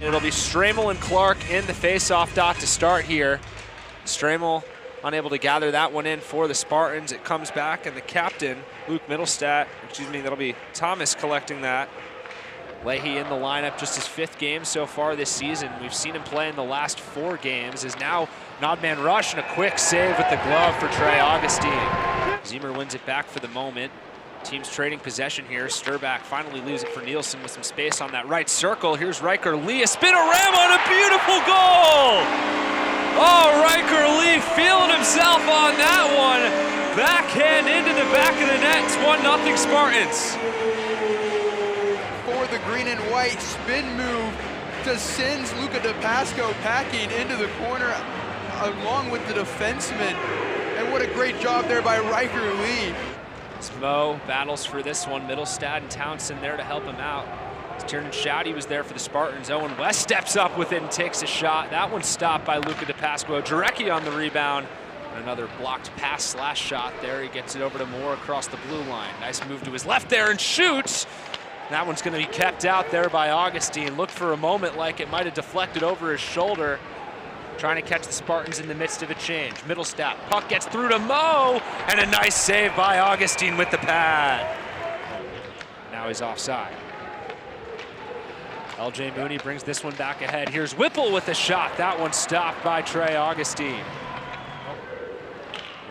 It'll be Stramel and Clark in the face-off dot to start here. Stramel unable to gather that one in for the Spartans. It comes back, and the captain, Luke that'll be Thomas collecting that. Leahy in the lineup, just his 5th game so far this season. We've seen him play in the last 4 games. Is now an odd man rush and a quick save with the glove for Trey Augustine. Zemer wins it back for the moment. Team's trading possession here. Sturback finally leaves it for Nielsen with some space on that right circle. Here's Riker Lee, a spinorama and a beautiful goal! Oh, Riker Lee feeling himself on that one. Backhand into the back of the net. It's 1-0 Spartans. For the green and white, spin move to sends Luca DePasco packing into the corner along with the defenseman. And what a great job there by Riker Lee. Mo battles for this one. Middlestad and Townsend there to help him out. Tiernan Shouty was there for the Spartans. Owen West steps up with it and takes a shot. That one's stopped by Luca DePasquo. Jarecki on the rebound. And another blocked pass / shot there. He gets it over to Moore across the blue line. Nice move to his left there and shoots. That one's going to be kept out there by Augustine. Looked for a moment like it might have deflected over his shoulder. Trying to catch the Spartans in the midst of a change. Middlestat, puck gets through to Mo, and a nice save by Augustine with the pad. Now he's offside. LJ Mooney brings this one back ahead. Here's Whipple with a shot. That one stopped by Trey Augustine.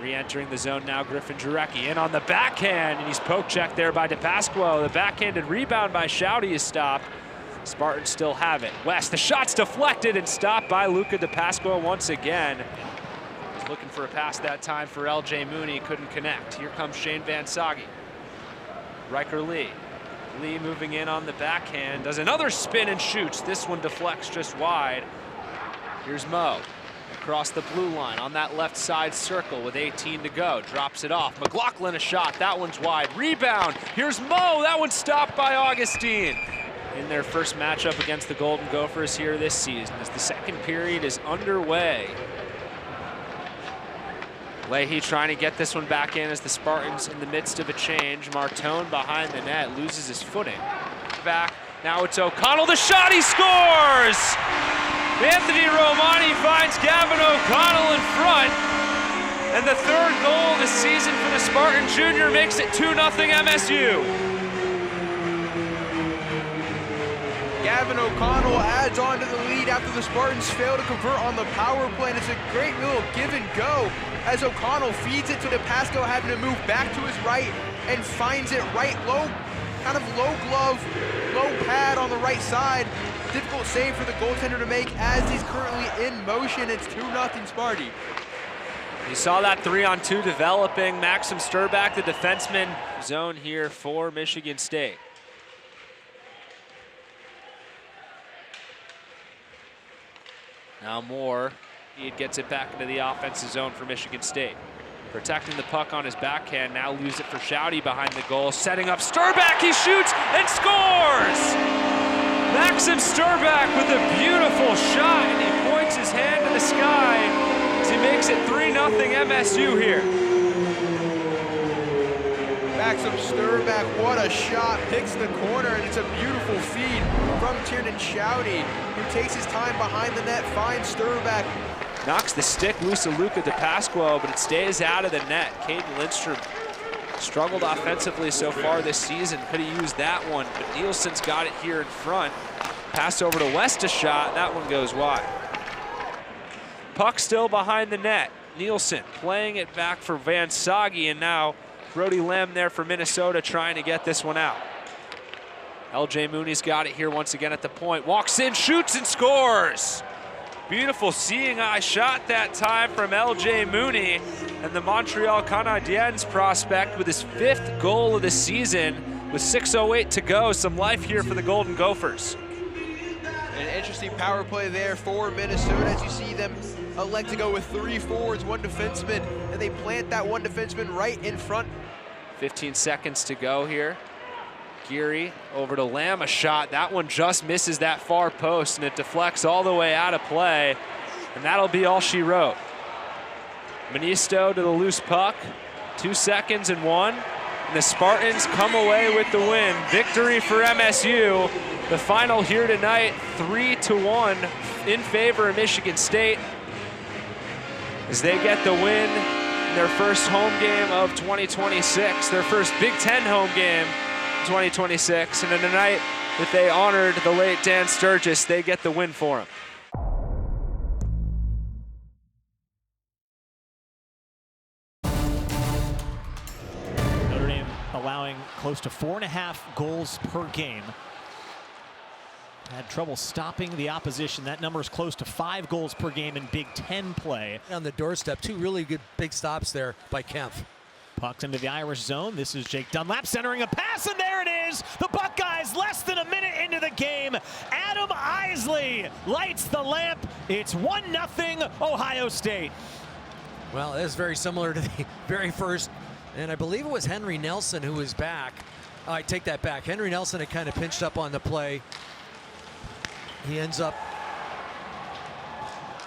Re-entering the zone now, Griffin Jarecki in on the backhand, and he's poke-checked there by DePasquo. The backhanded rebound by Shouty is stopped. Spartans still have it. West, the shot's deflected and stopped by Luca DePasquo once again. He's looking for a pass that time for LJ Mooney, couldn't connect. Here comes Shane Van Sage. Riker Lee. Lee moving in on the backhand, does another spin and shoots. This one deflects just wide. Here's Mo. Across the blue line on that left side circle with 18 to go. Drops it off. McLaughlin a shot. That one's wide. Rebound. Here's Mo. That one's stopped by Augustine. In their first matchup against the Golden Gophers here this season as the second period is underway. Leahy trying to get this one back in as the Spartans in the midst of a change. Martone behind the net loses his footing. Back, now it's O'Connell, the shot, he scores! Anthony Romani finds Gavin O'Connell in front. And the 3rd goal of the season for the Spartan Junior makes it 2-0 MSU. Gavin O'Connell adds on to the lead after the Spartans fail to convert on the power play. And it's a great little give and go as O'Connell feeds it to DePasco, having to move back to his right and finds it right low, kind of low glove, low pad on the right side. Difficult save for the goaltender to make as he's currently in motion. It's 2-0 Sparty. You saw that 3-on-2 developing. Maxim Sturback, the defenseman, zone here for Michigan State. Now Moore, he gets it back into the offensive zone for Michigan State. Protecting the puck on his backhand, now leaves it for Shouty behind the goal. Setting up Sturback, he shoots and scores! Maxim Sturback with a beautiful shot, and he points his hand to the sky as he makes it 3-0 MSU here. Maxim Sturback, what a shot, picks the corner, and it's a beautiful feed from Tiernan Shouty, who takes his time behind the net, finds Sturback. Knocks the stick loose of Luca DePasquo, but it stays out of the net. Caden Lindstrom struggled offensively so far this season. Could have used that one, but Nielsen's got it here in front. Pass over to West, a shot. That one goes wide. Puck still behind the net. Nielsen playing it back for Van Sage, and now Brody Lem there for Minnesota trying to get this one out. LJ Mooney's got it here once again at the point. Walks in, shoots, and scores. Beautiful seeing eye shot that time from LJ Mooney, and the Montreal Canadiens prospect with his 5th goal of the season with 6:08 to go. Some life here for the Golden Gophers. An interesting power play there for Minnesota as you see them elect to go with 3 forwards, 1 defenseman, and they plant that 1 defenseman right in front. 15 seconds to go here. Geary over to Lamb, a shot. That one just misses that far post, and it deflects all the way out of play, and that'll be all she wrote. Manisto to the loose puck. 2 seconds and 1. And the Spartans come away with the win. Victory for MSU. The final here tonight, 3-1 in favor of Michigan State, as they get the win in their first home game of 2026, their first Big Ten home game 2026. And in a night that they honored the late Dan Sturgis, they get the win for him. Notre Dame allowing close to 4.5 goals per game. Had trouble stopping the opposition. That number is close to 5 goals per game in Big Ten play. On the doorstep, 2 really good big stops there by Kempf. Pucked into the Irish zone. This is Jake Dunlap centering a pass, and there it is. The Buckeyes less than a minute into the game. Adam Isley lights the lamp. It's 1-0 Ohio State. Well, that is very similar to the very first, and I believe it was Henry Nelson who was back. I take that back. Henry Nelson had kind of pinched up on the play. He ends up.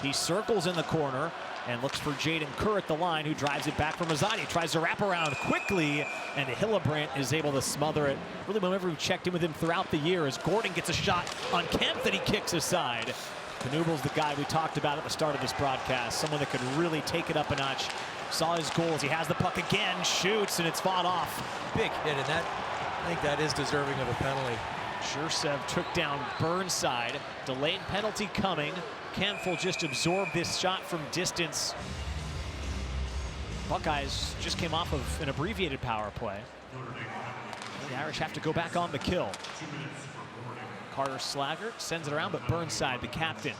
He circles in the corner and looks for Jaden Kerr at the line, who drives it back from Mazzani. Tries to wrap around quickly, and Hillebrandt is able to smother it. Really, whenever we've checked in with him throughout the year, as Gordon gets a shot on Kemp that he kicks aside. Knubel's the guy we talked about at the start of this broadcast, someone that could really take it up a notch. Saw his goals. He has the puck again, shoots, and it's fought off. Big hit, and that, I think that is deserving of a penalty. Jursev took down Burnside. Delayed penalty coming. Kempf will just absorb this shot from distance. Buckeyes just came off of an abbreviated power play. The Irish have to go back on the kill. Carter Slaggert sends it around, but Burnside, the captain,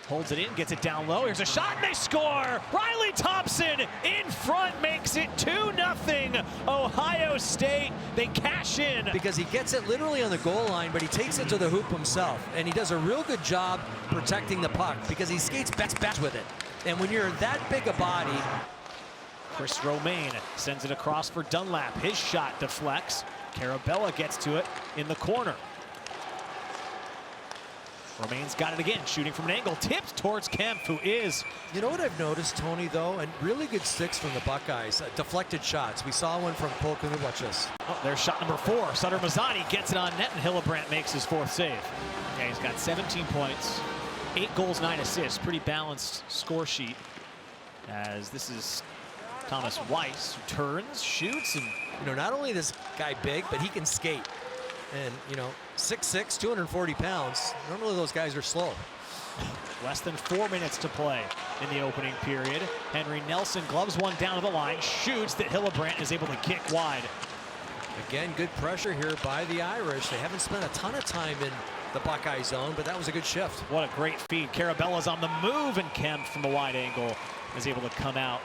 holds it in, gets it down low. Here's a shot, and they score! Riley Thompson in front makes it 2-0 Ohio State. They cash in. Because he gets it literally on the goal line, but he takes it to the hoop himself. And he does a real good job protecting the puck because he skates back with it. And when you're that big a body. Chris Romaine sends it across for Dunlap. His shot deflects. Carabella gets to it in the corner. Romaine's got it again, shooting from an angle, tipped towards Kemp, who is. You know what I've noticed, Tony, though, and really good sticks from the Buckeyes, deflected shots. We saw one from Cole Kunu. Watch this. Oh, there's shot number 4. Sutter Mazzani gets it on net, and Hillebrandt makes his 4th save. Yeah, he's got 17 points, 8 goals, 9 assists. Pretty balanced score sheet, as this is Thomas Weiss, who turns, shoots, and. You know, not only is this guy big, but he can skate. And, you know, 6'6", 240 pounds. Normally those guys are slow. Less than 4 minutes to play in the opening period. Henry Nelson gloves one down to the line, shoots that Hillebrandt is able to kick wide. Again, good pressure here by the Irish. They haven't spent a ton of time in the Buckeye zone, but that was a good shift. What a great feed. Carabella's on the move, and Kemp from the wide angle is able to come out.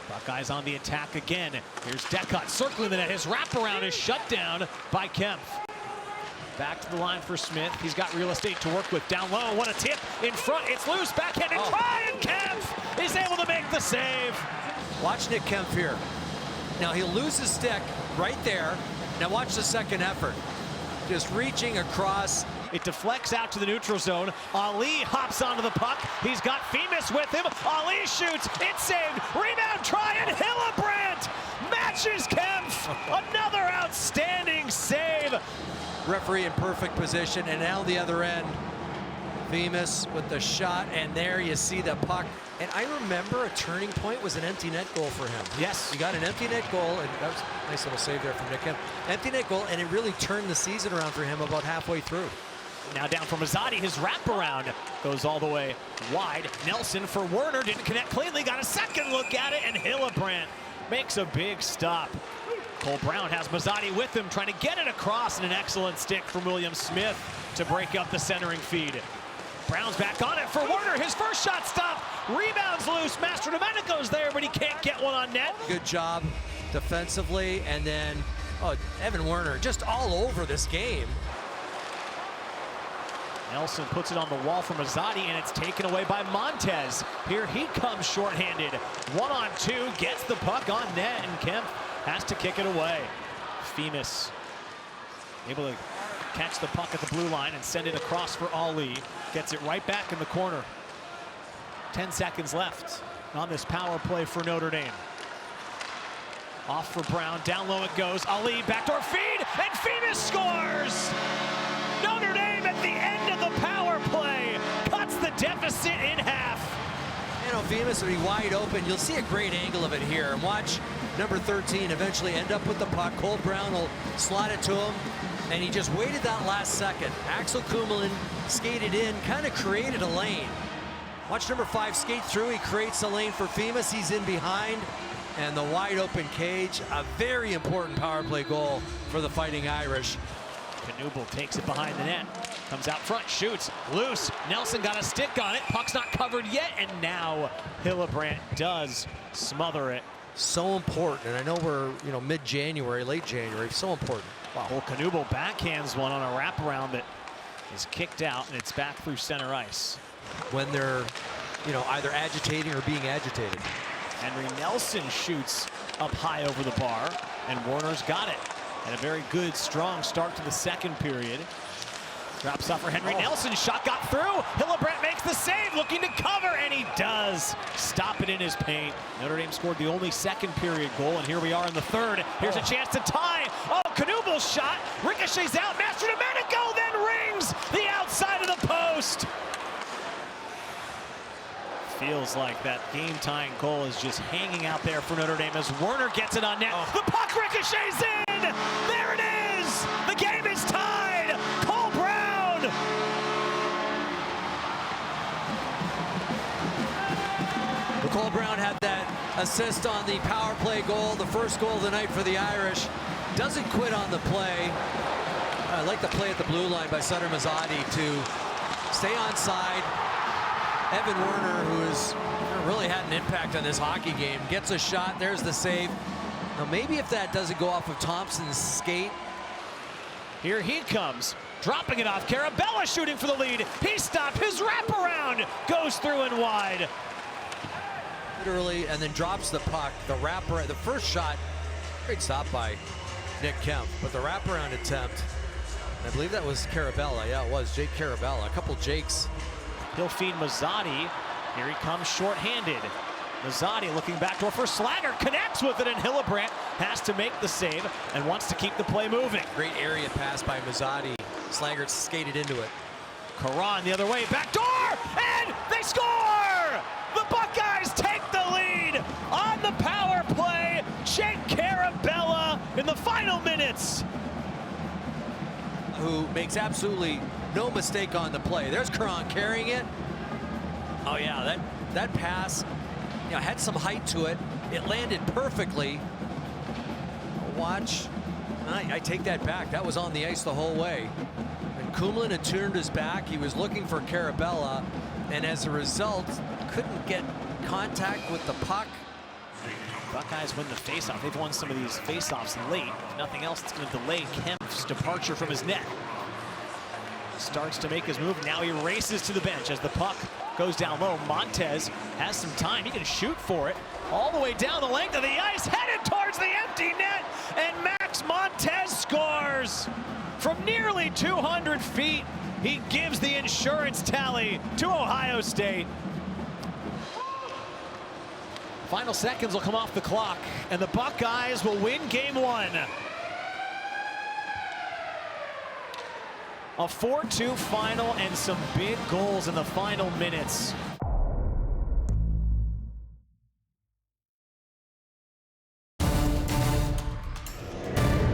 Buckeyes on the attack again. Here's Deckott circling the net. His wraparound is shut down by Kemp. Back to the line for Smith. He's got real estate to work with down low. What a tip in front. It's loose. Backhanded try, and Kemp is able to make the save. Watch Nick Kemp here. Now he'll lose his stick right there. Now watch the second effort. Just reaching across. It deflects out to the neutral zone. Ali hops onto the puck. He's got Femus with him. Ali shoots. It's saved. Rebound try, and Hillebrandt matches Kempf. Another outstanding save. Referee in perfect position, and now the other end. Femus with the shot, and there you see the puck. And I remember a turning point was an empty net goal for him. Yes. He got an empty net goal, and that was a nice little save there from Nick Kemp. Empty net goal, and it really turned the season around for him about halfway through. Now down for Mazzani, his wraparound goes all the way wide. Nelson for Werner, didn't connect cleanly, got a second look at it, and Hillebrandt makes a big stop. Cole Brown has Mazzani with him, trying to get it across, and an excellent stick from William Smith to break up the centering feed. Brown's back on it for Werner, his first shot stopped, rebounds loose, Mastrodomenico's there, but he can't get one on net. Good job defensively, and then Evan Werner just all over this game. Nelson puts it on the wall for Mazzani, and it's taken away by Montez. Here he comes shorthanded. 1-on-2, gets the puck on net, and Kemp has to kick it away. Femus able to catch the puck at the blue line and send it across for Ali. Gets it right back in the corner. 10 seconds left on this power play for Notre Dame. Off for Brown, down low it goes. Ali, backdoor feed, and Phoenix scores! Notre Dame at the end of the power play cuts the deficit in half. You know, Phoenix will be wide open. You'll see a great angle of it here. And watch number 13 eventually end up with the puck. Cole Brown will slot it to him. And he just waited that last second. Axel Kummelin skated in, kind of created a lane. Watch number 5 skate through. He creates a lane for Femus. He's in behind. And the wide open cage. A very important power play goal for the Fighting Irish. Knuble takes it behind the net. Comes out front, shoots, loose. Nelson got a stick on it. Puck's not covered yet. And now Hillebrandt does smother it. So important. And I know we're, mid-January, late January. So important. Wow. Well, Knuble backhands one on a wraparound that is kicked out, and it's back through center ice. When they're, either agitating or being agitated. Henry Nelson shoots up high over the bar, and Warner's got it. And a very good, strong start to the second period. Drops off for Henry Nelson, shot got through. Hillebrandt makes the save, looking to cover, and he does. Stop it in his paint. Notre Dame scored the only second period goal, and here we are in the third. Here's a chance to tie. Oh, Knuble's shot, ricochets out, Master Domenico then rings the outside of the post. Feels like that game-tying goal is just hanging out there for Notre Dame as Werner gets it on net. The puck ricochets in! There it is! The game is tied! Cole Brown! Cole Brown had that assist on the power play goal, the first goal of the night for the Irish. Doesn't quit on the play. I like the play at the blue line by Sutter Mazzati to stay on side. Evan Werner, who has really had an impact on this hockey game, gets a shot. There's the save. Now maybe if that doesn't go off of Thompson's skate. Here he comes, dropping it off. Carabella shooting for the lead. He stopped. His wraparound goes through and wide. Literally, and then drops the puck. The wraparound, the first shot, great stop by Nick Kemp, but the wraparound attempt, I believe that was Carabella. Yeah, it was Jake Carabella. A couple Jakes. He'll feed Mazzati. Here he comes short-handed. Mazzati looking backdoor for Slager, connects with it, and Hillebrandt has to make the save and wants to keep the play moving. Great area pass by Mazzati. Slager skated into it. Karan the other way, backdoor, and they score! The Buckeyes take the lead on the power play. Jake Carabella in the final minutes. Who makes absolutely no mistake on the play. There's Karan carrying it. Oh yeah, that pass, had some height to it. It landed perfectly. Watch. I take that back. That was on the ice the whole way. And Kummelin had turned his back. He was looking for Carabella, and as a result, couldn't get contact with the puck. Buckeyes win the faceoff. They've won some of these faceoffs late. If nothing else, it's going to delay Kemp's departure from his net. Starts to make his move. Now he races to the bench as the puck goes down low. Montez has some time. He can shoot for it all the way down the length of the ice, headed towards the empty net, and Max Montez scores from nearly 200 feet. He gives the insurance tally to Ohio State. Final seconds will come off the clock, and the Buckeyes will win game one. A 4-2 final and some big goals in the final minutes.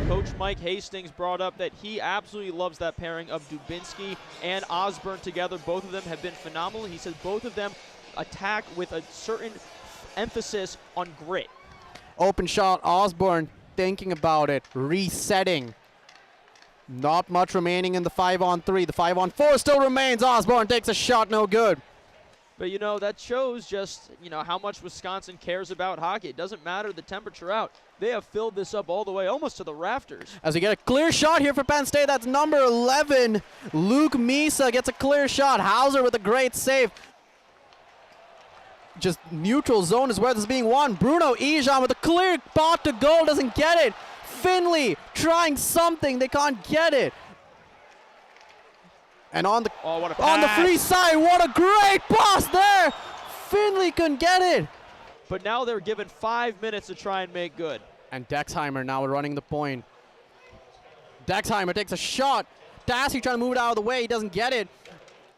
Coach Mike Hastings brought up that he absolutely loves that pairing of Dubinsky and Osborne together. Both of them have been phenomenal. He says both of them attack with a certain emphasis on grit. Open shot, Osborne thinking about it, resetting. Not much remaining in the 5-on-3. The 5-on-4 still remains. Osborne takes a shot, no good. But, that shows just, how much Wisconsin cares about hockey. It doesn't matter the temperature out. They have filled this up all the way, almost to the rafters. As we get a clear shot here for Penn State, that's number 11. Luke Misa gets a clear shot. Hauser with a great save. Just neutral zone is where this is being won. Bruno Ijan with a clear bot to goal, doesn't get it. Finley trying something, they can't get it. And on the free side, what a great pass there. Finley couldn't get it. But now they're given 5 minutes to try and make good. And Dexheimer now running the point. Dexheimer takes a shot. Dassey trying to move it out of the way. He doesn't get it.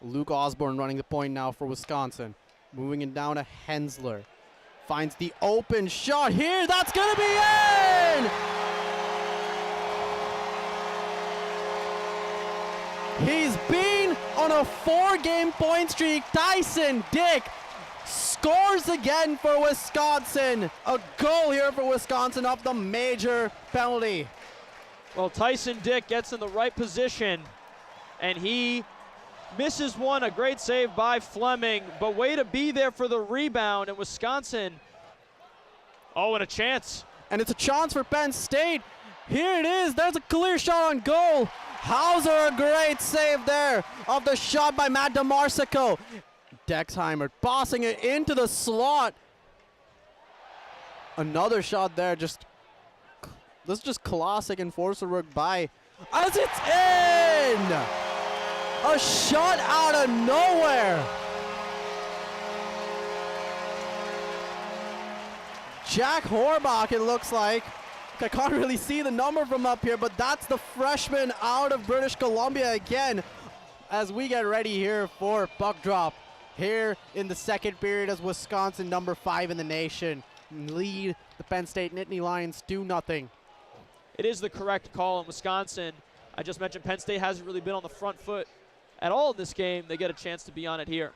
Luke Osborne running the point now for Wisconsin. Moving it down to Hensler. Finds the open shot here. That's going to be in! He's been on a 4-game point streak. Tyson Dick scores again for Wisconsin. A goal here for Wisconsin off the major penalty. Well, Tyson Dick gets in the right position, and he misses one. A great save by Fleming, but way to be there for the rebound. And Wisconsin, oh, and a chance. And it's a chance for Penn State. Here it is. There's a clear shot on goal. Hauser, a great save there of the shot by Matt DeMarsico. Dexheimer bossing it into the slot. Another shot there. This is just classic enforcer work by, as it's in! A shot out of nowhere. Jack Horbach, it looks like. I can't really see the number from up here, but that's the freshman out of British Columbia again as we get ready here for puck drop here in the second period as Wisconsin, number 5 in the nation, lead the Penn State Nittany Lions 2-0. It is the correct call in Wisconsin. I just mentioned Penn State hasn't really been on the front foot at all in this game. They get a chance to be on it here.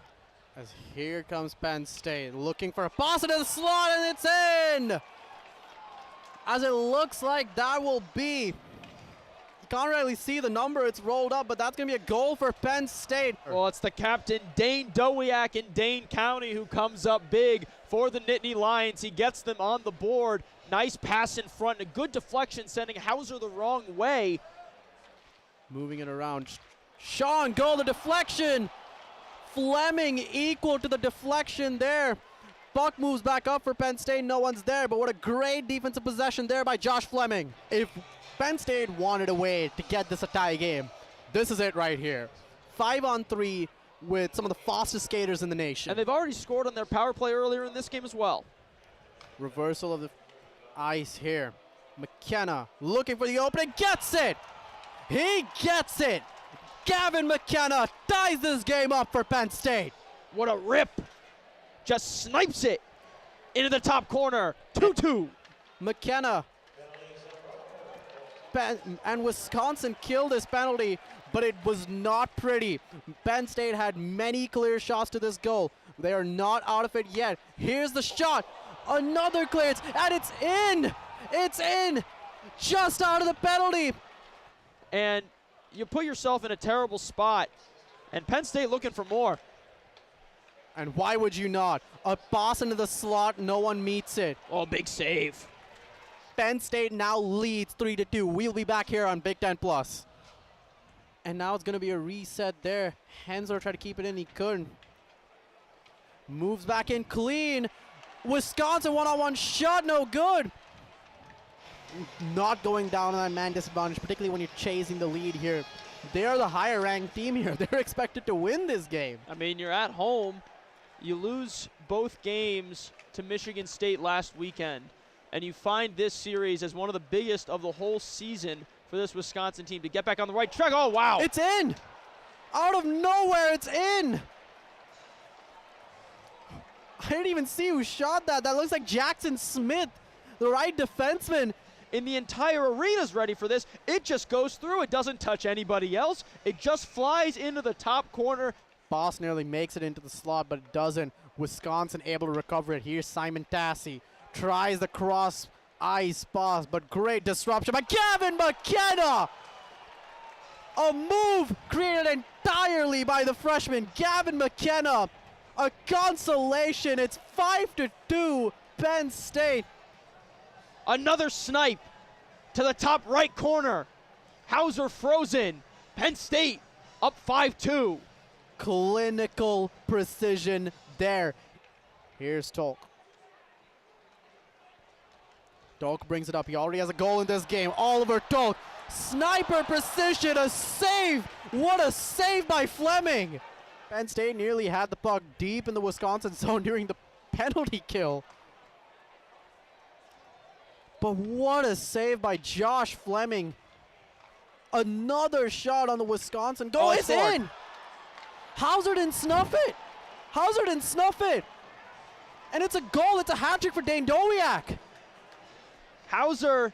As here comes Penn State looking for a pass into the slot, and it's in! As it looks like that will be, you can't really see the number, it's rolled up, but that's going to be a goal for Penn State. Well, it's the captain, Dane Dowiak in Dane County, who comes up big for the Nittany Lions. He gets them on the board. Nice pass in front, a good deflection, sending Hauser the wrong way. Moving it around. Sean, goal, the deflection. Fleming equal to the deflection there. Puck moves back up for Penn State. No one's there, but what a great defensive possession there by Josh Fleming. If Penn State wanted a way to get this a tie game, this is it right here. 5-on-3 with some of the fastest skaters in the nation. And they've already scored on their power play earlier in this game as well. Reversal of the ice here. McKenna looking for the opening, gets it! He gets it! Gavin McKenna ties this game up for Penn State. What a rip! Just snipes it into the top corner. 2-2. McKenna. And Wisconsin killed this penalty, but it was not pretty. Penn State had many clear shots to this goal. They are not out of it yet. Here's the shot. Another clearance, and it's in! It's in! Just out of the penalty. And you put yourself in a terrible spot, and Penn State looking for more. And why would you not? A pass into the slot, no one meets it. Oh, big save. Penn State now leads 3-2. We'll be back here on Big Ten Plus. And now it's going to be a reset there. Hensler tried to keep it in, he couldn't. Moves back in clean. Wisconsin one-on-one shot, no good. Not going down on that man disadvantage, particularly when you're chasing the lead here. They are the higher ranked team here. They're expected to win this game. I mean, you're at home. You lose both games to Michigan State last weekend, and you find this series as one of the biggest of the whole season for this Wisconsin team to get back on the right track. Oh, wow. It's in. Out of nowhere, it's in. I didn't even see who shot that. That looks like Jackson Smith, the right defenseman. In the entire arena's ready for this. It just goes through. It doesn't touch anybody else. It just flies into the top corner. Boss nearly makes it into the slot, but it doesn't. Wisconsin able to recover it. Here's Simon Tassi. Tries the cross ice pass, but great disruption by Gavin McKenna. A move created entirely by the freshman, Gavin McKenna. A consolation. It's 5-2 Penn State. Another snipe to the top right corner. Hauser frozen. Penn State up 5-2. Clinical precision there. Here's Tolk. Tolk brings it up. He already has a goal in this game. Oliver Tolk. Sniper precision. A save. What a save by Fleming. Penn State nearly had the puck deep in the Wisconsin zone during the penalty kill. But what a save by Josh Fleming. Another shot on the Wisconsin goal. It's in. Hauser didn't snuff it. Hauser didn't snuff it. And it's a goal. It's a hat trick for Dane Dowiak. Hauser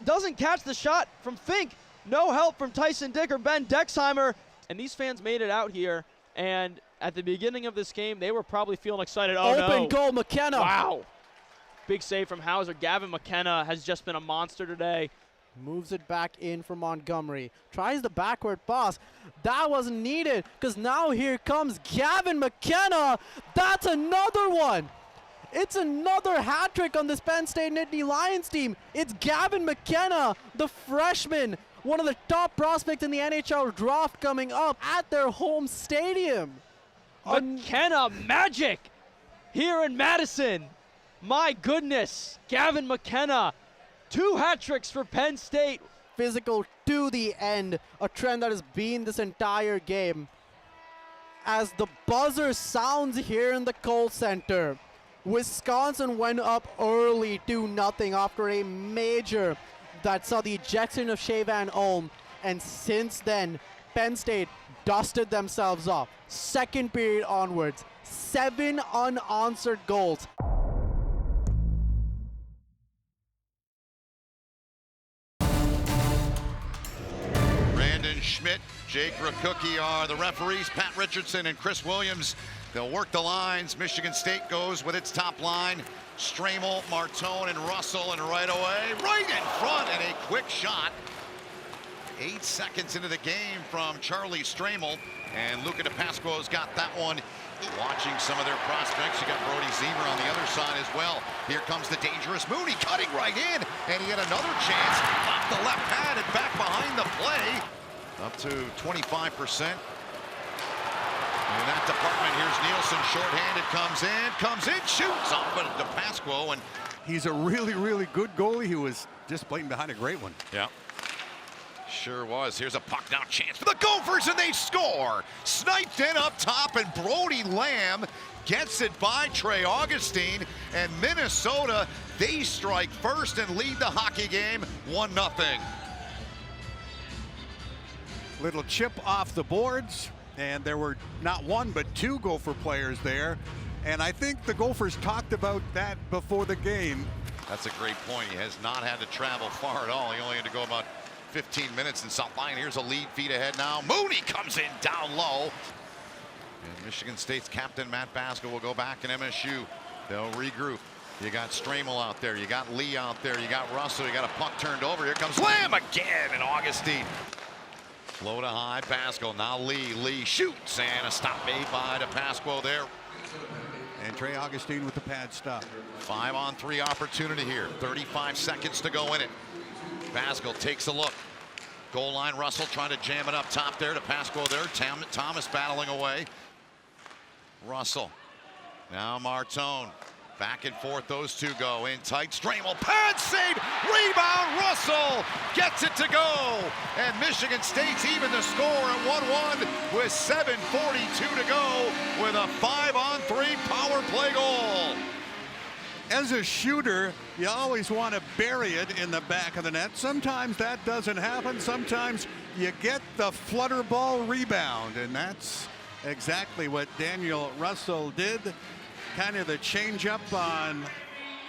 doesn't catch the shot from Fink. No help from Tyson Dick or Ben Dexheimer. And these fans made it out here. And at the beginning of this game, they were probably feeling excited. Oh, no. Open goal, McKenna. Wow. Big save from Hauser. Gavin McKenna has just been a monster today. Moves it back in for Montgomery. Tries the backward pass. That wasn't needed because now here comes Gavin McKenna. That's another one. It's another hat trick on this Penn State Nittany Lions team. It's Gavin McKenna, the freshman, one of the top prospects in the NHL draft coming up at their home stadium. McKenna magic here in Madison. My goodness, Gavin McKenna. 2 hat tricks for Penn State. Physical to the end, a trend that has been this entire game. As the buzzer sounds here in the Kohl Center, Wisconsin went up early 2-0 after a major that saw the ejection of Shavan Ohm, and since then, Penn State dusted themselves off. Second period onwards, 7 unanswered goals. Schmidt, Jake Rakuki are the referees. Pat Richardson and Chris Williams, they'll work the lines. Michigan State goes with its top line. Stramel, Martone, and Russell, and right away, right in front, and a quick shot. 8 seconds into the game from Charlie Stramel, and Luca DePasquo's got that one. Watching some of their prospects, you got Brody Zemer on the other side as well. Here comes the dangerous Mooney, cutting right in, and he had another chance off the left pad and back behind the play. Up to 25%. In that department, here's Nielsen, shorthanded, comes in, shoots off of DePasquo, and he's a really, really good goalie. He was just playing behind a great one. Yeah. Sure was. Here's a puck down chance for the Gophers, and they score. Sniped in up top, and Brody Lamb gets it by Trey Augustine, and Minnesota, they strike first and lead the hockey game 1-0. Little chip off the boards, and there were not 1 but 2 Gopher players there, and I think the Gophers talked about that before the game. That's a great point. He has not had to travel far at all. He only had to go about 15 minutes in South Line. Here's a lead, feet ahead now. Mooney comes in down low. And Michigan State's captain, Matt Baskell, will go back in MSU. They'll regroup. You got Stramel out there. You got Lee out there. You got Russell. You got a puck turned over. Here comes Lamb again, and Augustine. Low to high, Baskell. Now Lee shoots, and a stop made by DePasquo there. And Trey Augustine with the pad stop. 5-on-3 opportunity here. 35 seconds to go in it. Baskell takes a look. Goal line, Russell trying to jam it up top there. DePasquo there. Thomas battling away. Russell. Now Martone. Back and forth, those two go in tight. Stramel, pad save, rebound, Russell gets it to go. And Michigan State's even the score at 1-1 with 7:42 to go with a 5-on-3 power play goal. As a shooter, you always want to bury it in the back of the net. Sometimes that doesn't happen. Sometimes you get the flutter ball rebound, and that's exactly what Daniel Russell did. Kind of the change up on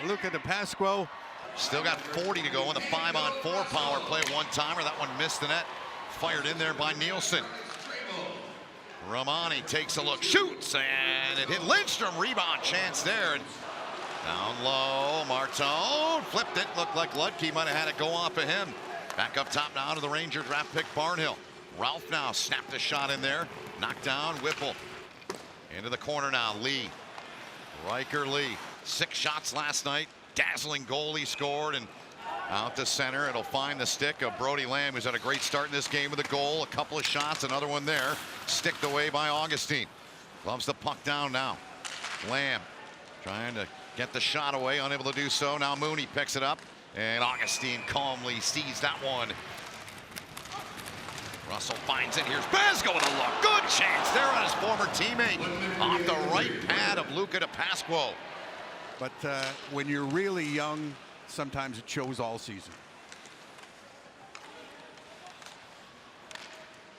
Luca DePasquo. Still got 40 to go in the 5-on-4 power play. One-timer, that one missed the net. Fired in there by Nielsen. Romani takes a look, shoots, and it hit Lindstrom. Rebound chance there. And down low, Martone flipped it. Looked like Ludke might have had it go off of him. Back up top now to the Ranger draft pick Barnhill. Ralph now snapped a shot in there. Knocked down, Whipple. Into the corner now, Lee. Riker Lee, 6 shots last night. Dazzling goal he scored, and out to center. It'll find the stick of Brody Lamb, who's had a great start in this game with a goal. A couple of shots, another one there. Sticked away by Augustine. Loves the puck down now. Lamb trying to get the shot away, unable to do so. Now Mooney picks it up, and Augustine calmly sees that one. Russell finds it. Here's Baskell with a look. Good chance there on his former teammate. Off the right pad of Luca DePasquo. But when you're really young, sometimes it shows all season.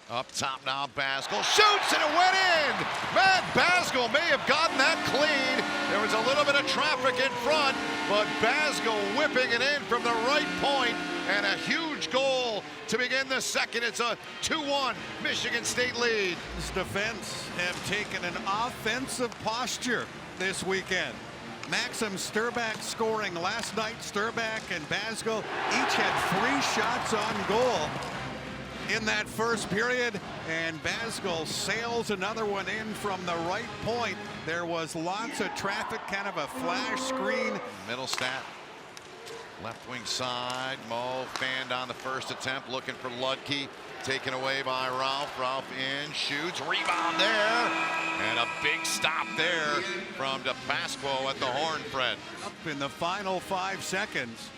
Up top now, Baskel shoots and it went in. Matt Baskel may have gotten that clean. There was a little bit of traffic in front, but Baskel whipping it in from the right point, and a huge goal to begin the second. It's a 2-1 Michigan State lead. This defense have taken an offensive posture this weekend. Maxim Sturback scoring last night. Sturback and Baskel each had 3 shots on goal in that first period, and Baskel sails another one in from the right point. There was lots of traffic, kind of a flash screen. Middlestat, left wing side. Mo fanned on the first attempt, looking for Ludke. Taken away by Ralph. Ralph in, shoots, rebound there, and a big stop there from DePasquo at the horn, Fred. Up in the final 5 seconds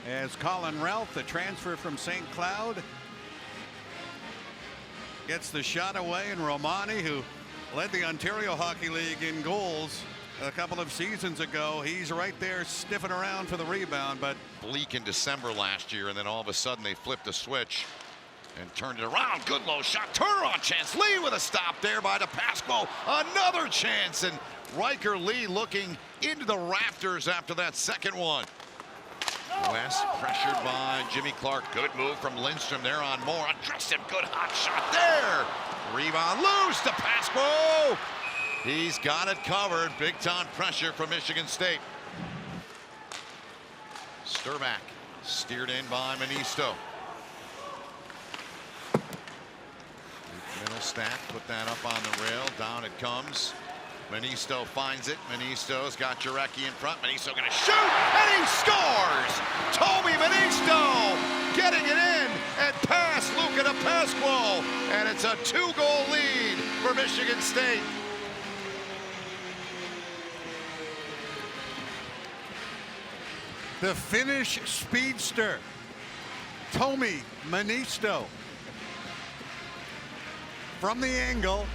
as Colin Ralph, the transfer from St. Cloud, gets the shot away, and Romani, who led the Ontario Hockey League in goals a couple of seasons ago, he's right there sniffing around for the rebound. But bleak in December last year, and then all of a sudden they flipped a switch and turned it around. Good low shot, turnaround chance. Lee with a stop there by DePasquo. Another chance, and Riker Lee looking into the rafters after that second one. West pressured by Jimmy Clark. Good move from Lindstrom there on Moore. Addressed him. Good hot shot there. Rebound loose to Pasquo. He's got it covered. Big time pressure from Michigan State. Sturback steered in by Manisto. Middlestat put that up on the rail. Down it comes. Manisto finds it. Manisto's got Jarecki in front. Manisto gonna shoot, and he scores! Toby Manisto getting it in and past Luca DePasquo, and it's a 2-goal lead for Michigan State. the Finnish speedster, Tomi Manisto, from the angle.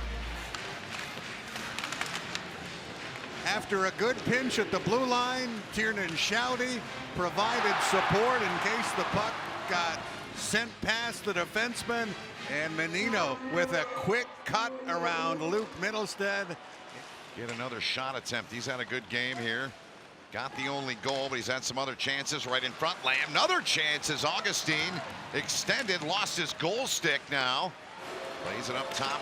After a good pinch at the blue line, Tiernan Shouty provided support in case the puck got sent past the defenseman, and Menino with a quick cut around Luke Middlestead. Get another shot attempt. He's had a good game here. Got the only goal, but he's had some other chances right in front. Lamb, another chance as Augustine extended, lost his goal stick now. Plays it up top,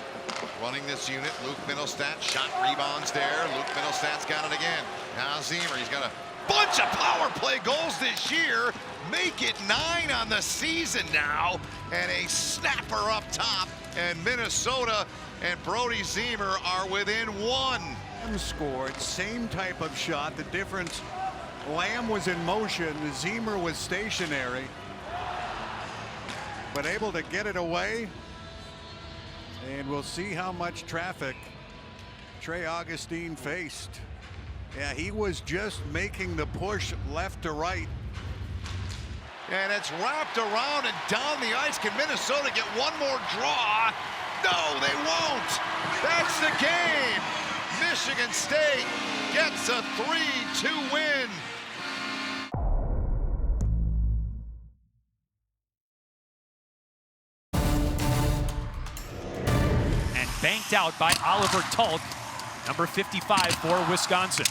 running this unit. Luke Middlestat, shot rebounds there. Luke Middlestat's got it again. Now Zemer, he's got a bunch of power play goals this year. Make it 9 on the season now. And a snapper up top. And Minnesota and Brody Zemer are within 1. Lamb scored, same type of shot. The difference, Lamb was in motion, Zemer was stationary, but able to get it away. And we'll see how much traffic Trey Augustine faced. Yeah, he was just making the push left to right. And it's wrapped around and down the ice. Can Minnesota get one more draw? No, they won't. That's the game. Michigan State gets a 3-2 win. Banked out by Oliver Tulk, number 55 for Wisconsin.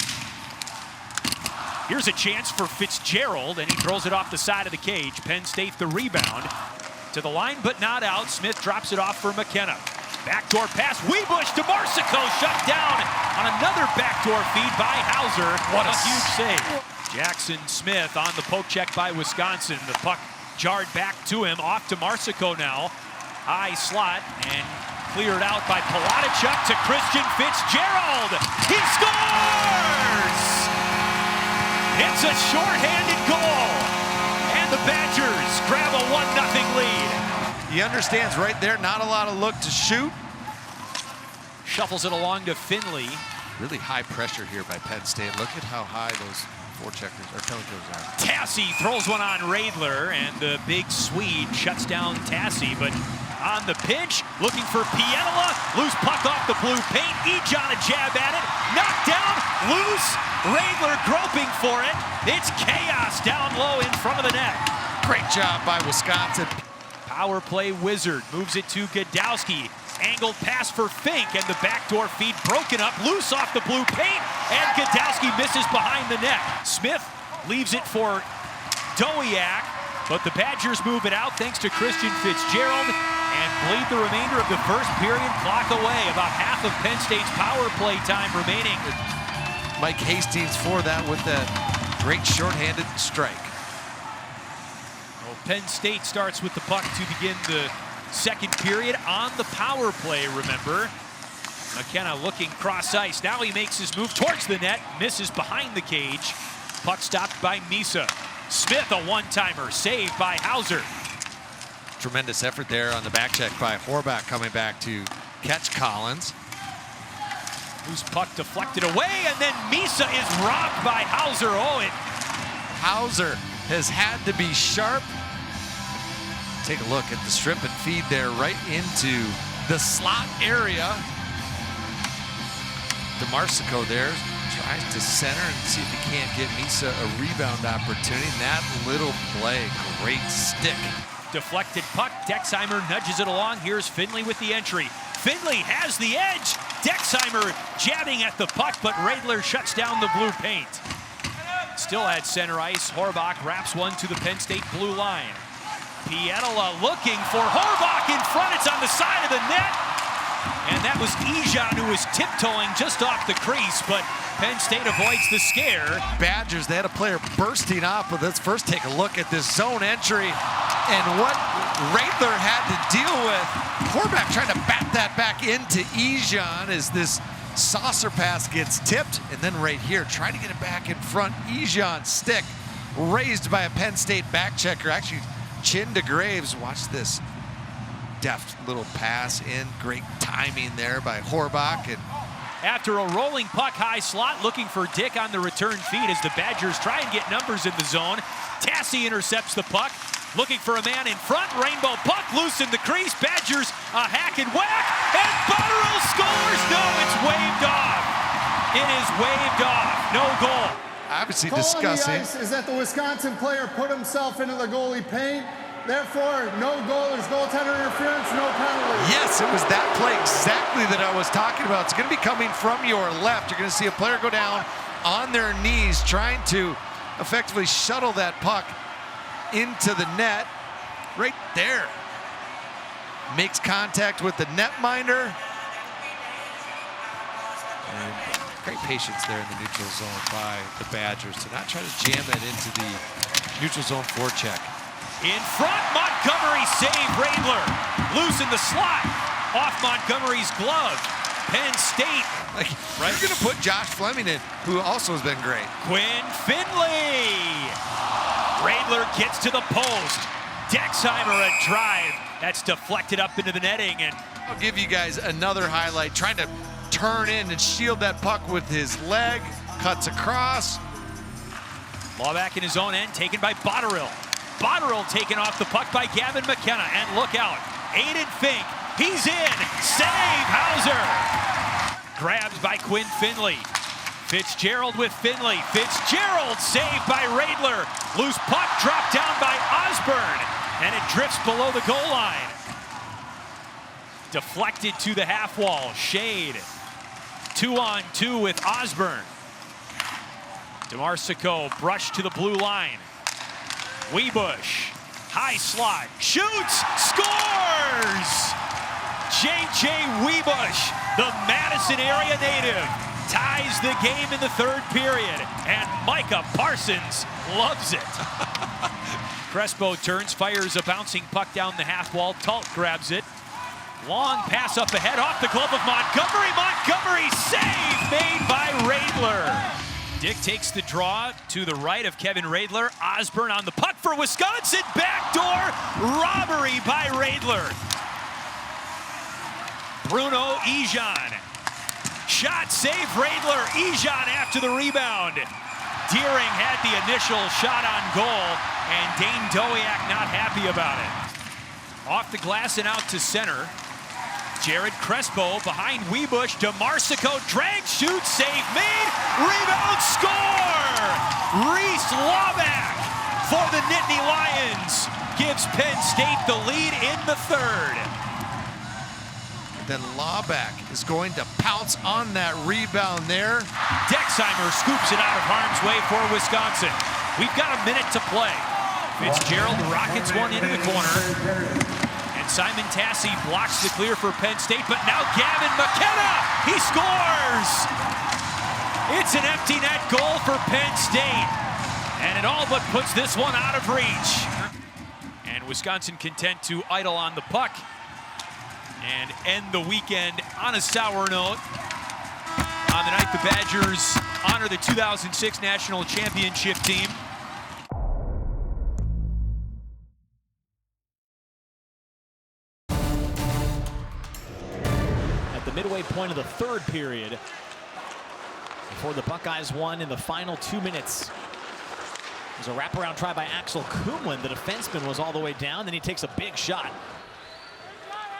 Here's a chance for Fitzgerald, and he throws it off the side of the cage. Penn State the rebound. To the line, but not out. Smith drops it off for McKenna. Backdoor pass, Weebush to Marsico, shut down on another backdoor feed by Hauser. What a huge save. Jackson Smith on the poke check by Wisconsin. The puck jarred back to him, off to Marsico now. High slot, and cleared out by Palatichuk to Christian Fitzgerald. He scores! It's a shorthanded goal, and the Badgers grab a 1-0 lead. He understands right there, not a lot of look to shoot. Shuffles it along to Finley. Really high pressure here by Penn State. Look at how high those forecheckers or toejoes are. Tassi throws one on Radler, and the big Swede shuts down Tassi, but on the pinch, looking for Pianola. Loose puck off the blue paint. Ejon a jab at it. Knocked down, loose. Radler groping for it. It's chaos down low in front of the net. Great job by Wisconsin. Power play wizard moves it to Godowski. Angled pass for Fink, and the backdoor feed broken up, loose off the blue paint, and Godowski misses behind the net. Smith leaves it for Dowiak, but the Badgers move it out thanks to Christian Fitzgerald and bleed the remainder of the first period clock away. About half of Penn State's power play time remaining. Mike Hastings for that with that great shorthanded strike. Well, Penn State starts with the puck to begin the second period on the power play, remember. McKenna looking cross ice. Now he makes his move towards the net, misses behind the cage. Puck stopped by Misa. Smith, a one-timer, saved by Hauser. Tremendous effort there on the back check by Horbach coming back to catch Collins. Whose puck deflected away, and then Misa is robbed by Hauser. Oh, Hauser has had to be sharp. Take a look at the strip and feed there right into the slot area. DeMarsico there tries to center and see if he can't get Misa a rebound opportunity. And that little play, great stick. Deflected puck, Dexheimer nudges it along. Here's Finley with the entry. Finley has the edge. Dexheimer jabbing at the puck, but Radler shuts down the blue paint. Still at center ice, Horbach wraps one to the Penn State blue line. Pietala looking for Horbach in front. It's on the side of the net. And that was Ijan who was tiptoeing just off the crease, but Penn State avoids the scare. Badgers, they had a player bursting off, but let's first take a look at this zone entry and what Radler had to deal with. Horbach trying to bat that back into Ijan as this saucer pass gets tipped, and then right here, trying to get it back in front. Ijan's stick raised by a Penn State back checker, actually chin to Graves. Watch this deft little pass in. Great timing there by Horbach. And after a rolling puck high slot, looking for Dick on the return feed as the Badgers try and get numbers in the zone. Tassi intercepts the puck, looking for a man in front. Rainbow puck loose in the crease. Badgers a hack and whack, and Botterill scores. No, it's waved off. It is waved off. No goal. Obviously discussing. discussing. Is that the Wisconsin player put himself into the goalie paint. Therefore, no goal. There's goaltender interference, no penalty. Yes, it was that play exactly that I was talking about. It's going to be coming from your left. You're going to see a player go down on their knees trying to effectively shuttle that puck into the net. Right there. Makes contact with the netminder. And great patience there in the neutral zone by the Badgers to not try to jam that into the neutral zone forecheck. In front, Montgomery save Radler. Loose in the slot. Off Montgomery's glove. Penn State. Like, right? You're going to put Josh Fleming in, who also has been great. Quinn Finley. Radler gets to the post. Dexheimer a drive. That's deflected up into the netting. And I'll give you guys another highlight. Trying to turn in and shield that puck with his leg. Cuts across. Ball back in his own end, taken by Botterill. Botterill taken off the puck by Gavin McKenna. And look out, Aiden Fink. He's in. Save Hauser. Grabbed by Quinn Finley. Fitzgerald with Finley. Fitzgerald saved by Radler. Loose puck dropped down by Osborne. And it drifts below the goal line. Deflected to the half wall. Shade. 2-on-2 with Osborne. DeMarsico brushed to the blue line. Weebush, high slot, shoots, scores! J.J. Weebush, the Madison area native, ties the game in the third period, and Micah Parsons loves it. Crespo turns, fires a bouncing puck down the half wall. Talt grabs it. Long pass up ahead, off the glove of Montgomery. Montgomery save made by Radler. Dick takes the draw to the right of Kevin Radler. Osborne on the puck for Wisconsin. Backdoor robbery by Radler. Bruno Ijan. Shot save Radler. Ijan after the rebound. Deering had the initial shot on goal, and Dane Dowiak not happy about it. Off the glass and out to center. Jared Crespo behind Weebush. DeMarsico drag, shoot, save made, rebound, score! Reese Laubach for the Nittany Lions gives Penn State the lead in the third. Then Laubach is going to pounce on that rebound there. Dexheimer scoops it out of harm's way for Wisconsin. We've got a minute to play. Fitzgerald rockets one into the corner. And Simon Tassi blocks the clear for Penn State, but now Gavin McKenna, he scores! It's an empty net goal for Penn State. And it all but puts this one out of reach. And Wisconsin content to idle on the puck and end the weekend on a sour note. On the night the Badgers honor the 2006 National Championship team. At the midway point of the third period, before the Buckeyes won in the final 2 minutes. There's a wraparound try by Axel Kumlin. The defenseman was all the way down, then he takes a big shot.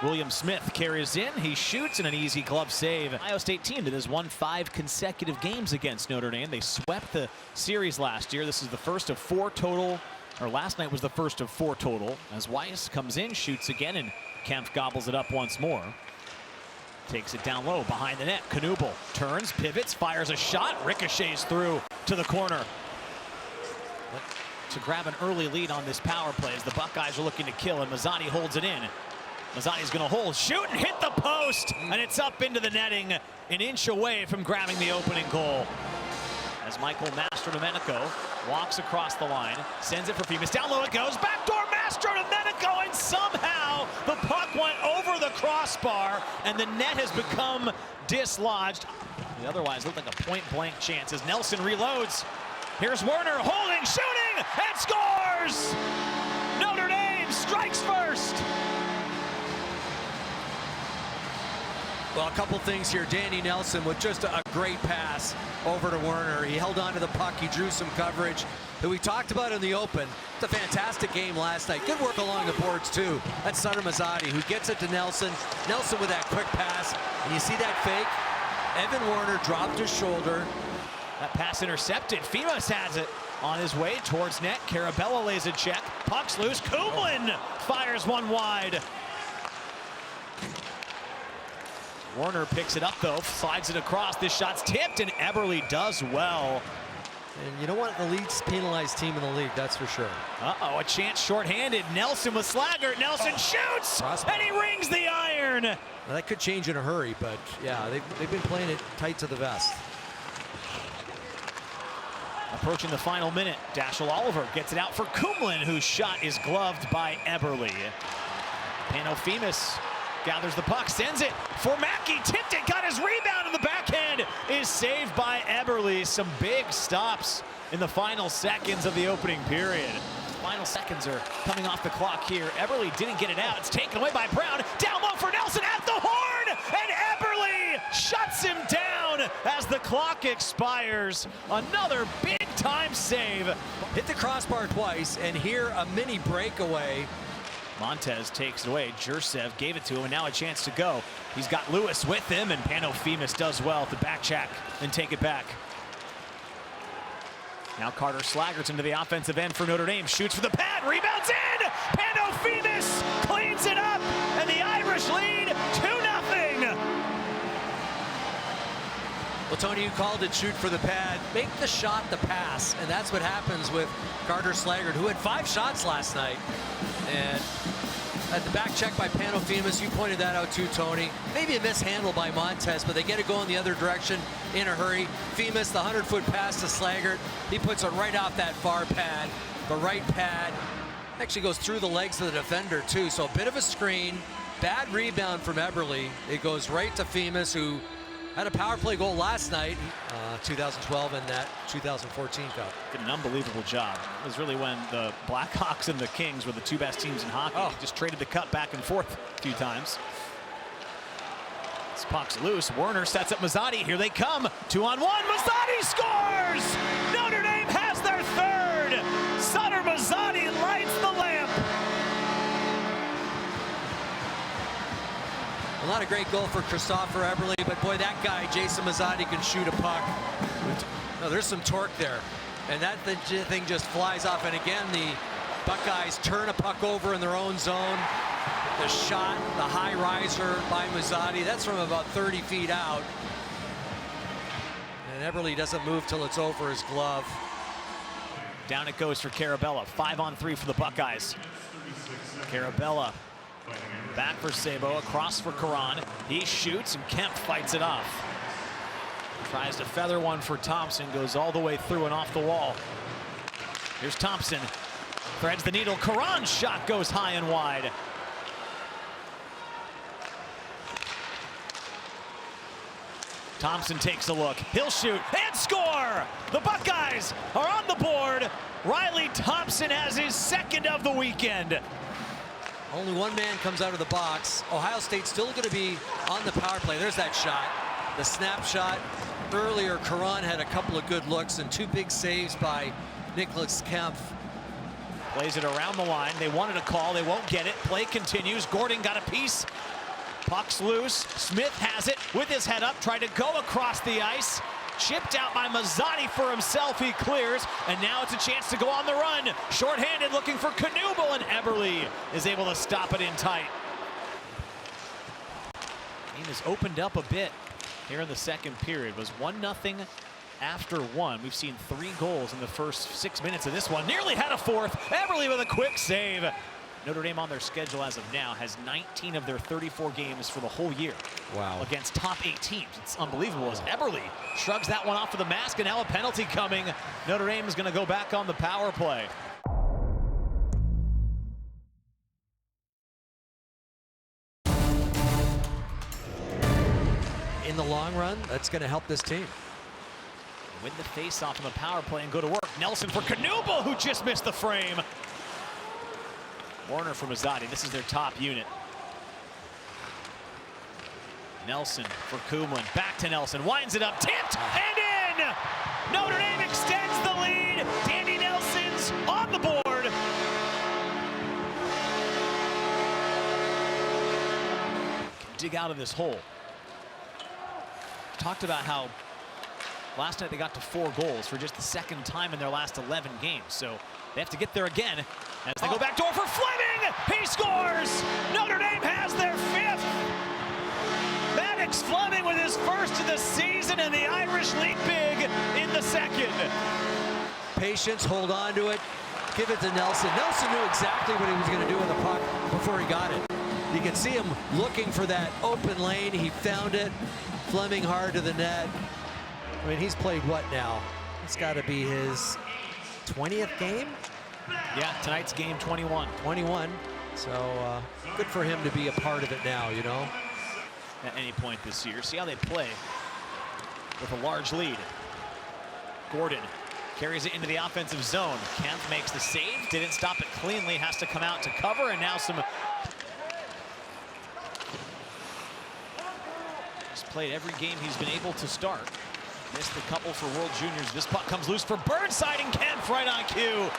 William Smith carries in, he shoots, and an easy glove save. Ohio State team that has won 5 consecutive games against Notre Dame. They swept the series last year. This is the first of 4 total, or last night was the first of 4 total, as Weiss comes in, shoots again, and Kempf gobbles it up once more. Takes it down low behind the net. Knuble turns, pivots, fires a shot, ricochets through to the corner. To grab an early lead on this power play as the Buckeyes are looking to kill, and Mazzani holds it in. Mazzani's going to hold, shoot, and hit the post, and it's up into the netting, an inch away from grabbing the opening goal. As Michael Mastrodomenico walks across the line, sends it for Femus. Down low it goes, backdoor Mastrodomenico, and somehow the puck went over the crossbar, and the net has become dislodged. It otherwise looked like a point-blank chance as Nelson reloads. Here's Werner holding, shooting, and scores! Notre Dame strikes first. Well, a couple things here. Danny Nelson with just a great pass over to Werner. He held on to the puck. He drew some coverage that we talked about in the open. It's a fantastic game last night. Good work along the boards, too. That's Sutter Mazzani, who gets it to Nelson. Nelson with that quick pass. And you see that fake? Evan Werner dropped his shoulder. That pass intercepted. Femus has it on his way towards net. Carabella lays a check. Puck's loose. Kumlin fires one wide. Werner picks it up, though, slides it across. This shot's tipped, and Eberle does well. And you know what? The least penalized team in the league, that's for sure. Uh-oh, a chance shorthanded. Nelson with Slaggert. Nelson shoots, and he rings the iron. Now, that could change in a hurry, but yeah, they've been playing it tight to the vest. Approaching the final minute, Dashiell Oliver gets it out for Kumlin, whose shot is gloved by Eberle. Pano Femus gathers the puck, sends it for Mackey, tipped it, got his rebound, and the backhand is saved by Eberle. Some big stops in the final seconds of the opening period. Final seconds are coming off the clock here. Eberle didn't get it out. It's taken away by Brown. Down low for Nelson at the horn, and Eberle shuts him down as the clock expires. Another big-time save. Hit the crossbar twice, and here a mini breakaway. Montez takes it away. Jursev gave it to him, and now a chance to go. He's got Lewis with him, and Pano Femus does well to back check and take it back. Now Carter Slaggert's into the offensive end for Notre Dame. Shoots for the pad, rebounds in! Pano Femus cleans it up, and the Irish lead 2-0. Well, Tony, you called it shoot for the pad. Make the shot the pass, and that's what happens with Carter Slaggert, who had 5 shots last night. And at the back check by Pano Femus, you pointed that out too, Tony. Maybe a mishandle by Montez, but they get it going the other direction in a hurry. Femus, the 100-foot pass to Slaggert. He puts it right off that far pad. The right pad actually goes through the legs of the defender too, so a bit of a screen. Bad rebound from Eberle. It goes right to Femus, who had a power play goal last night, 2012 and that 2014 Cup. Did an unbelievable job. It was really when the Blackhawks and the Kings were the 2 best teams in hockey. Just traded the cup back and forth a few times. This puck's loose. Werner sets up Mazzani. Here they come. 2-on-1. Mazzani scores! Notre Dame has their third. Sutter Mazzani lights the lamp. Not a great goal for Christopher Eberle, but boy, that guy, Jason Mazzotti, can shoot a puck. No, there's some torque there. And that thing just flies off. And again, the Buckeyes turn a puck over in their own zone. The shot, the high riser by Mazzotti, that's from about 30 feet out. And Eberle doesn't move till it's over his glove. Down it goes for Carabella. 5-on-3 for the Buckeyes. Carabella back for Sabo, across for Karan. He shoots and Kemp fights it off. Tries to feather one for Thompson, goes all the way through and off the wall. Here's Thompson, threads the needle. Karan's shot goes high and wide. Thompson takes a look, he'll shoot and score! The Buckeyes are on the board. Riley Thompson has his second of the weekend. Only one man comes out of the box. Ohio State's still going to be on the power play. There's that shot, the snapshot. Earlier, Karan had a couple of good looks and two big saves by Nicholas Kempf. Plays it around the line. They wanted a call, they won't get it. Play continues, Gordon got a piece. Puck's loose, Smith has it with his head up, tried to go across the ice. Chipped out by Mazzotti for himself, he clears, and now it's a chance to go on the run. Short-handed looking for Knuble, and Eberle is able to stop it in tight. Game has opened up a bit here in the second period. It was 1-0 after one. We've seen 3 goals in the first 6 minutes of this one. Nearly had a fourth. Eberle with a quick save. Notre Dame on their schedule as of now has 19 of their 34 games for the whole year. Wow. Against top 8 teams. It's unbelievable as Eberle shrugs that one off of the mask, and now a penalty coming. Notre Dame is going to go back on the power play. In the long run, that's going to help this team. Win the face-off on the power play and go to work. Nelson for Knuble, who just missed the frame. Warner for Mazzotti. This is their top unit. Nelson for Kumlin. Back to Nelson. Winds it up. Tipped and in! Notre Dame extends the lead. Danny Nelson's on the board. Dig out of this hole. Talked about how last night they got to 4 goals for just the second time in their last 11 games. So they have to get there again as they go back door for Fleming. He scores. Notre Dame has their 5th. Maddox Fleming with his first of the season, and the Irish lead big in the second. Patience, hold on to it, give it to Nelson. Nelson knew exactly what he was going to do with the puck before he got it. You can see him looking for that open lane. He found it. Fleming hard to the net. I mean, he's played what now? It's got to be his 20th game? Yeah, tonight's game 21. 21. So good for him to be a part of it now, you know? At any point this year. See how they play with a large lead. Gordon carries it into the offensive zone. Kemp makes the save, didn't stop it cleanly, has to come out to cover, and now some... He's played every game he's been able to start. Missed a couple for World Juniors. This puck comes loose for Burnside, and Kemp right on cue.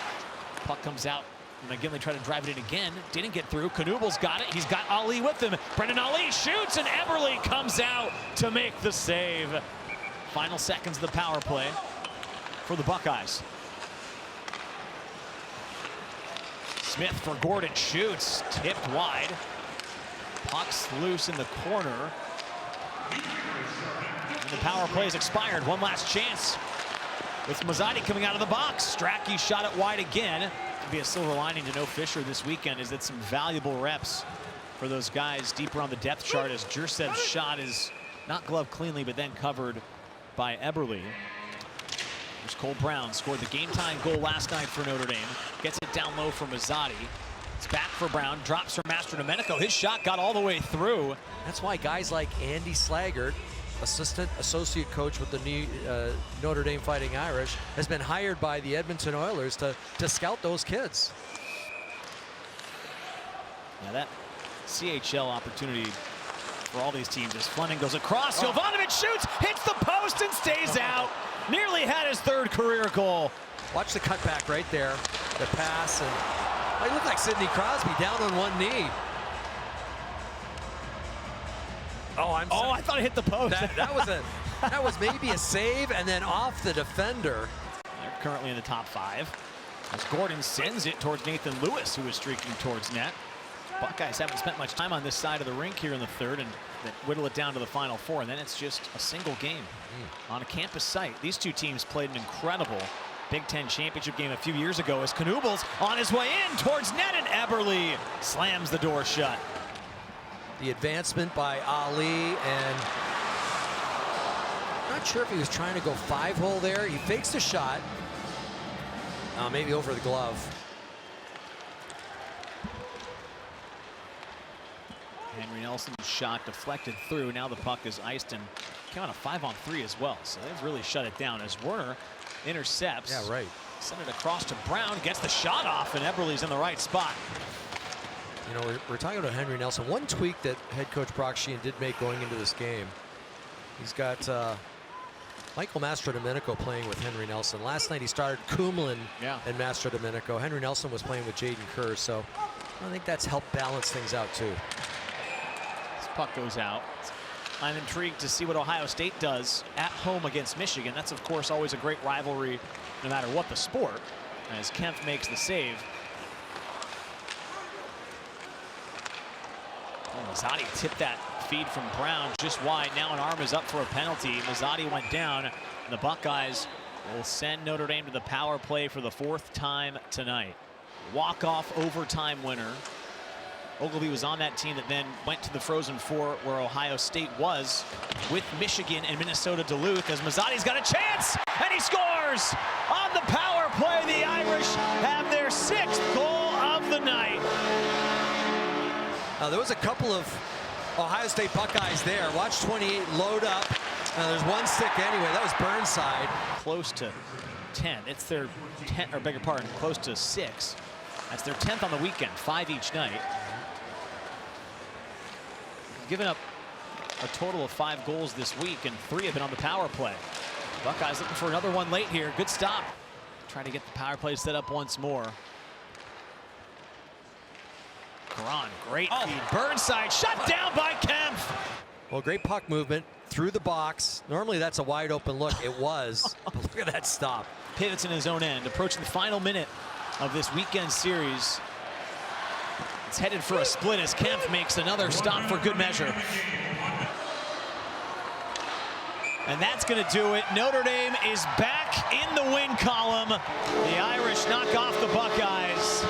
Puck comes out. McGinley tried to drive it in again. Didn't get through. Knubel's got it. He's got Ali with him. Brendan Ali shoots, and Eberle comes out to make the save. Final seconds of the power play for the Buckeyes. Smith for Gordon, shoots, tipped wide. Puck's loose in the corner. And the power play is expired. One last chance with Mazzotti coming out of the box. Strachey shot it wide again. Could be a silver lining to no Fisher this weekend, is that some valuable reps for those guys deeper on the depth chart, as Jursev's shot is not gloved cleanly, but then covered by Eberle. There's Cole Brown, scored the game-tying goal last night for Notre Dame. Gets it down low for Mazzotti. It's back for Brown, drops for Master Domenico. His shot got all the way through. That's why guys like Andy Slaggert, associate coach with the new Notre Dame Fighting Irish, has been hired by the Edmonton Oilers to scout those kids. Yeah, that CHL opportunity for all these teams as Fleming goes across. Jovanovic shoots, hits the post and stays out. Nearly had his 3rd career goal. Watch the cutback right there, the pass, and he looked like Sidney Crosby down on one knee. Oh, I thought it hit the post. That was maybe a save and then off the defender. They're currently in the top 5. As Gordon sends it towards Nathan Lewis, who is streaking towards net. Buckeyes haven't spent much time on this side of the rink here in the third, and they whittle it down to the Final Four, and then it's just a single game on a campus site. These two teams played an incredible Big Ten championship game a few years ago as Knuebels on his way in towards net, and Eberle slams the door shut. The advancement by Ali, and I'm not sure if he was trying to go 5-hole there. He fakes the shot, maybe over the glove. Henry Nelson's shot deflected through. Now the puck is iced and came on a 5-on-3 as well. So they've really shut it down as Werner intercepts. Yeah, right. Send it across to Brown, gets the shot off, and Eberle's in the right spot. You know, we're talking about Henry Nelson. One tweak that head coach Brock Sheehan did make going into this game. He's got Michael Mastrodomenico playing with Henry Nelson. Last night he started Kumlin and Mastrodomenico. Henry Nelson was playing with Jaden Kerr, so I think that's helped balance things out too. Puck goes out. I'm intrigued to see what Ohio State does at home against Michigan. That's, of course, always a great rivalry no matter what the sport, as Kempf makes the save. Mazzotti tipped that feed from Brown just wide. Now an arm is up for a penalty. Mazzotti went down, and the Buckeyes will send Notre Dame to the power play for the 4th time tonight. Walk-off overtime winner. Ogilvy was on that team that then went to the Frozen Four where Ohio State was with Michigan and Minnesota Duluth, as Mazzotti's got a chance and he scores on the power play. The Irish have their 6th goal of the night. There was a couple of Ohio State Buckeyes there. Watch 28 load up. There's one stick anyway. That was Burnside. Close to 10. It's their 10, or beg your pardon, close to 6. That's their 10th on the weekend, 5 each night. Given up a total of 5 goals this week, and 3 have been on the power play. Buckeyes looking for another one late here. Good stop. Trying to get the power play set up once more. Caron, great feed. Burnside shut down by Kempf. Well, great puck movement through the box. Normally that's a wide open look. It was. But look at that stop. Pivots in his own end, approaching the final minute of this weekend series. It's headed for a split as Kempf makes another stop for good measure. And that's going to do it. Notre Dame is back in the win column. The Irish knock off the Buckeyes.